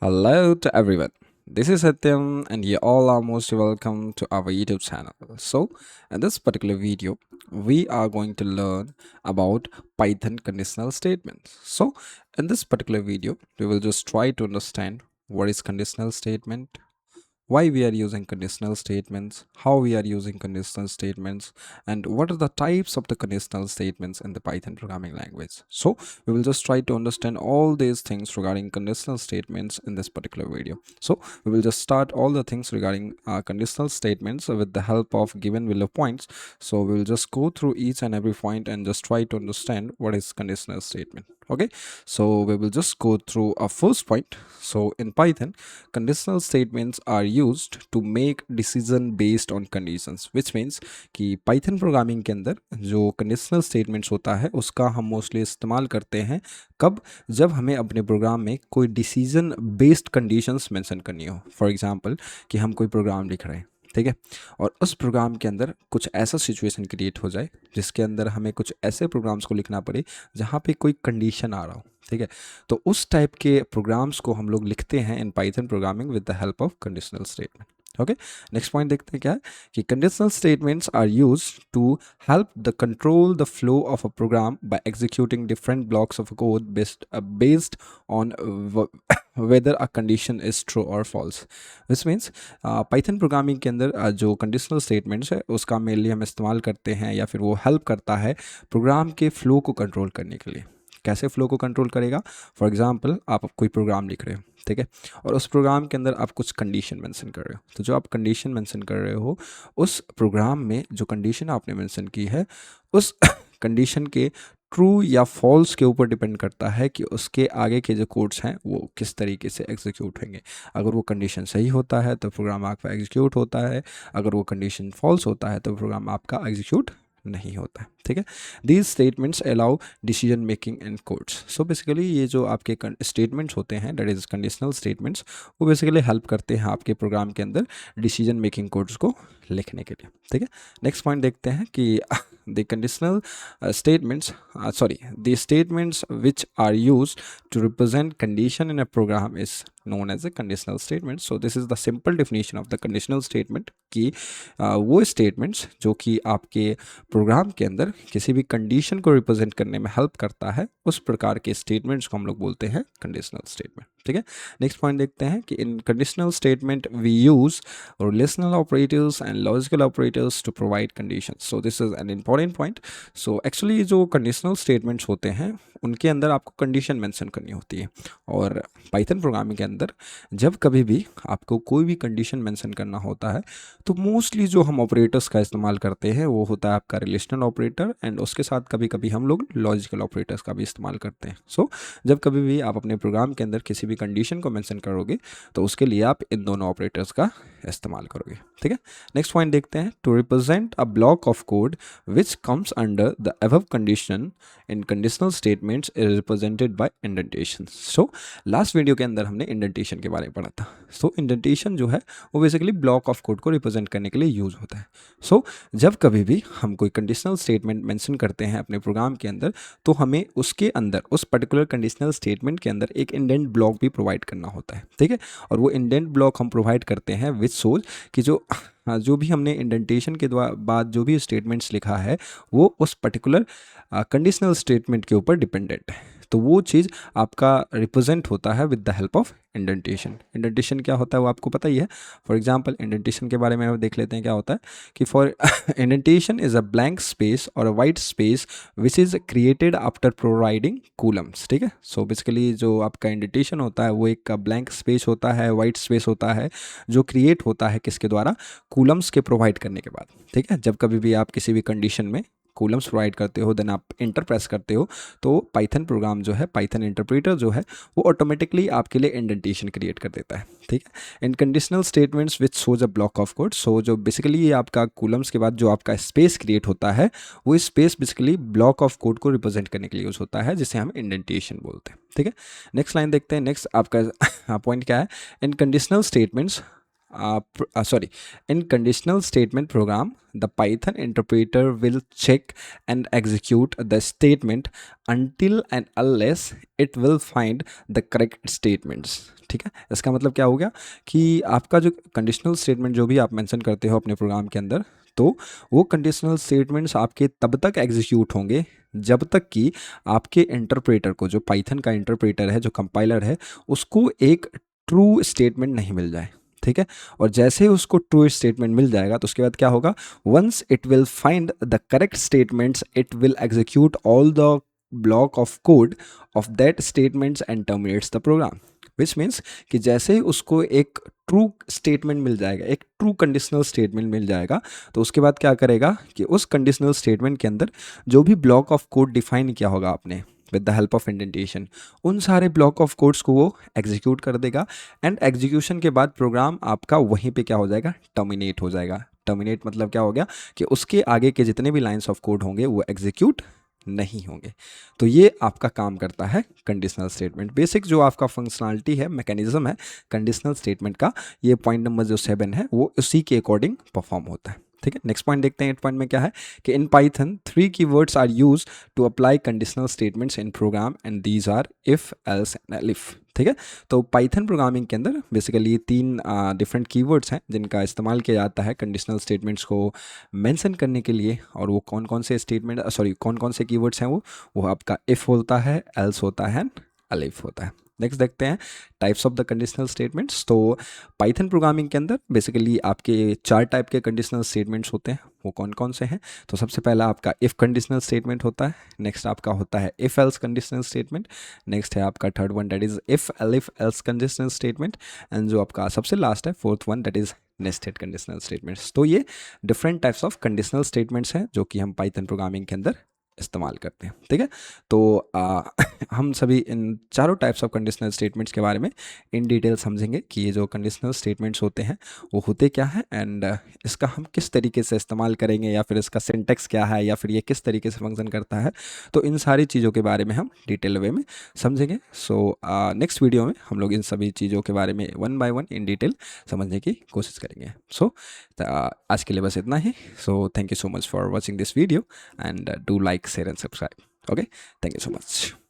Hello to everyone. This is Satyam, and you all are most welcome to our YouTube channel. So, in this particular video, we are going to learn about Python conditional statements. So, in this particular video, we will just try to understand what is conditional statement, why we are using conditional statements, how we are using conditional statements, and what are the types of the conditional statements in the Python programming language. So we will just try to understand all these things regarding conditional statements in this particular video. So we will just start all the things regarding conditional statements with the help of given value points. So we will just go through each and every point and just try to understand what is conditional statement. Okay, so we will just go through our first point. So in Python, conditional statements are used to make decision based on conditions, which means कि Python programming के अंदर जो conditional statements होता है उसका हम mostly इस्तेमाल करते हैं कब, जब हमें अपने प्रोग्राम में कोई डिसीजन बेस्ड कंडीशंस मेंशन करनी हो। फॉर एग्जांपल कि हम कोई प्रोग्राम लिख रहे हैं, ठीक है, और उस प्रोग्राम के अंदर कुछ ऐसा सिचुएशन क्रिएट हो जाए जिसके अंदर हमें कुछ ऐसे प्रोग्राम्स को लिखना पड़े जहाँ पे कोई कंडीशन आ रहा हो, ठीक है। तो उस टाइप के प्रोग्राम्स को हम लोग लिखते हैं in Python programming with the help of conditional statement. Okay, next point देखते हैं क्या है कि conditional statements are use to help the control the flow of a program by executing different blocks of code based on whether a condition is true or false. This means Python programming के अंदर जो conditional statements है उसका mainly हम इस्तेमाल करते हैं या फिर वो हेल्प करता है प्रोग्राम के फ्लो को कंट्रोल करने के लिए। कैसे फ्लो को कंट्रोल करेगा? फॉर एग्जांपल आप कोई प्रोग्राम लिख रहे हो, ठीक है, और उस प्रोग्राम के अंदर आप कुछ कंडीशन मेंशन कर रहे हो। तो जो आप कंडीशन मेंशन कर रहे हो उस प्रोग्राम में जो कंडीशन आपने मेंशन की है उस कंडीशन के ट्रू या फॉल्स के ऊपर डिपेंड करता है कि उसके आगे के जो कोड्स हैं वो किस तरीके से एग्जीक्यूट होंगे। अगर वो कंडीशन सही होता है तो प्रोग्राम आपका एग्जीक्यूट होता है, अगर वो कंडीशन फॉल्स होता है तो प्रोग्राम आपका एग्जीक्यूट नहीं होता है, ठीक है। These statements allow decision making in codes. So basically ये जो आपके स्टेटमेंट्स होते हैं दैट इज कंडीशनल स्टेटमेंट्स, वो बेसिकली हेल्प करते हैं आपके प्रोग्राम के अंदर डिसीजन मेकिंग कोड्स को लिखने के लिए, ठीक है। नेक्स्ट पॉइंट देखते हैं कि the conditional the statements which are used to represent condition in a program is known as a conditional statement. So this is the simple definition of the conditional statement कि वो statements जो कि आपके programme के अंदर किसी भी condition को रिप्रेजेंट करने में हेल्प करता है उस प्रकार के स्टेटमेंट्स को हम लोग बोलते हैं कंडीशनल स्टेटमेंट, ठीक है। नेक्स्ट पॉइंट देखते हैं कि in conditional statement we use relational operators and logical operators to provide conditions. So this is an important point. So actually जो कंडीशनल स्टेटमेंट्स होते हैं उनके अंदर आपको कंडीशन मेंशन करनी होती है, और पाइथन प्रोग्रामिंग के अंदर जब कभी भी आपको कोई भी कंडीशन मेंशन करना होता है तो मोस्टली जो हम ऑपरेटर्स का इस्तेमाल करते हैं वो होता है आपका रिलेशनल ऑपरेटर, एंड उसके साथ कभी कभी हम लोग लॉजिकल ऑपरेटर्स का भी इस्तेमाल करते हैं। सो जब कभी भी आप अपने प्रोग्राम के अंदर किसी भी कंडीशन को मेंशन करोगे तो उसके लिए आप इन दोनों ऑपरेटर्स का इस्तेमाल करोगे, ठीक है। नेक्स्ट पॉइंट देखते हैं to represent a block of code which comes under the above condition in conditional statements is represented by indentation. So last video के अंदर हमने इंडेंटेशन के बारे में पढ़ा था। सो इंडेंटेशन जो है वो बेसिकली ब्लॉक ऑफ कोड को रिप्रेजेंट करने के लिए यूज होता है। सो जब कभी भी हम कोई कंडीशनल स्टेटमेंट मेंशन करते हैं अपने प्रोग्राम के अंदर तो हमें उसके अंदर उस पर्टिकुलर कंडीशनल स्टेटमेंट के अंदर एक इंडेंट ब्लॉक भी प्रोवाइड करना होता है, ठीक है। और वो इंडेंट ब्लॉक हम प्रोवाइड करते हैं विच सोज कि जो भी हमने इंडेंटेशन के बाद जो भी स्टेटमेंट्स लिखा है वो उस पर्टिकुलर कंडीशनल स्टेटमेंट के ऊपर डिपेंडेंट है, तो वो चीज़ आपका रिप्रेजेंट होता है with the help of indentation. Indentation क्या होता है वो आपको पता ही है। फॉर एग्जांपल इंडेंटेशन के बारे में देख लेते हैं क्या होता है कि for indentation is a blank space और a white space which is created after providing colons, ठीक है। सो बेसिकली जो आपका इंडेंटेशन होता है वो एक ब्लैंक स्पेस होता है, वाइट स्पेस होता है, जो क्रिएट होता है किसके द्वारा? कूलम्स के प्रोवाइड करने के बाद, ठीक है। जब कभी भी आप किसी भी कंडीशन में कूलम्स प्रोवाइड करते हो देन आप इंटर प्रेस करते हो तो पाइथन प्रोग्राम जो है, पाइथन इंटरप्रेटर जो है वो ऑटोमेटिकली आपके लिए इंडेंटेशन क्रिएट कर देता है, ठीक है। In conditional statements which shows a block of code. So जो बेसिकली ये आपका कूलम्स के बाद जो आपका स्पेस क्रिएट होता है वो space basically block of code को रिप्रेजेंट करने के लिए यूज होता है जिसे हम इंडेंटेशन बोलते हैं, ठीक है। नेक्स्ट लाइन देखते हैं। नेक्स्ट आपका पॉइंट क्या है? In conditional statements sorry, in conditional statement program, the Python interpreter will check and execute the statement until and unless it will find the correct statements. ठीक है, इसका मतलब क्या हो गया कि आपका जो कंडीशनल स्टेटमेंट जो भी आप मेंशन करते हो अपने प्रोग्राम के अंदर, तो वो कंडीशनल स्टेटमेंट्स आपके तब तक एग्जीक्यूट होंगे जब तक कि आपके इंटरप्रेटर को, जो पाइथन का इंटरप्रेटर है, जो कंपाइलर है, उसको एक ट्रू स्टेटमेंट नहीं मिल जाए। ठीक है, और जैसे ही उसको ट्रू स्टेटमेंट मिल जाएगा तो उसके बाद क्या होगा, once it will find the correct statements it will execute all the block of code of that statements and terminates the program. Which means कि जैसे ही उसको एक ट्रू स्टेटमेंट मिल जाएगा, एक ट्रू कंडीशनल स्टेटमेंट मिल जाएगा, तो उसके बाद क्या करेगा कि उस कंडीशनल स्टेटमेंट के अंदर जो भी ब्लॉक ऑफ कोड डिफाइन किया होगा आपने with the help of indentation, उन सारे ब्लॉक ऑफ कोड्स को वो एग्जीक्यूट कर देगा। एंड एग्जीक्यूशन के बाद प्रोग्राम आपका वहीं पे क्या हो जाएगा, टर्मिनेट हो जाएगा। टर्मिनेट मतलब क्या हो गया कि उसके आगे के जितने भी लाइंस ऑफ कोड होंगे वो एग्जीक्यूट नहीं होंगे। तो ये आपका काम करता है कंडीशनल स्टेटमेंट। बेसिक जो आपका फंक्शनलिटी है, मैकेनिज्म है कंडीशनल स्टेटमेंट का, ये पॉइंट नंबर जो 7 है वो उसी के अकॉर्डिंग परफॉर्म होता है। ठीक है, नेक्स्ट पॉइंट देखते हैं। 8 पॉइंट में क्या है कि in Python 3 keywords are use to apply conditional statements in program and these are if, else and elif. ठीक है, तो पाइथन प्रोग्रामिंग के अंदर बेसिकली 3 डिफरेंट कीवर्ड्स हैं जिनका इस्तेमाल किया जाता है कंडीशनल स्टेटमेंट्स को मेंशन करने के लिए। और वो कौन कौन से स्टेटमेंट, सॉरी, कौन कौन से कीवर्ड्स हैं वो आपका इफ़ होता है, एल्स होता है, एलिफ होता है। नेक्स्ट देखते हैं types of the conditional statements. तो पाइथन प्रोग्रामिंग के अंदर बेसिकली आपके 4 टाइप के कंडीशनल स्टेटमेंट्स होते हैं। वो कौन कौन से हैं, तो सबसे पहला आपका इफ़ कंडीशनल स्टेटमेंट होता है। नेक्स्ट आपका होता है if else conditional statement. Next है आपका third one, that is if elif else conditional statement. And जो आपका सबसे लास्ट है, fourth one, that is nested conditional statements. तो ये different types of conditional statements हैं जो कि हम पाइथन प्रोग्रामिंग के अंदर इस्तेमाल करते हैं। ठीक है, तो हम सभी इन चारों टाइप्स ऑफ कंडीशनल स्टेटमेंट्स के बारे में इन डिटेल समझेंगे कि ये जो कंडीशनल स्टेटमेंट्स होते हैं वो होते क्या हैं, एंड इसका हम किस तरीके से इस्तेमाल करेंगे, या फिर इसका सिंटेक्स क्या है, या फिर ये किस तरीके से फंक्शन करता है। तो इन सारी चीज़ों के बारे में हम डिटेल वे में समझेंगे। सो नेक्स्ट वीडियो में हम लोग इन सभी चीज़ों के बारे में one by one in detail समझने की कोशिश करेंगे। सो आज के लिए बस इतना ही। So thank you so much for watching this video and do like, share and subscribe. Okay, thank you so much.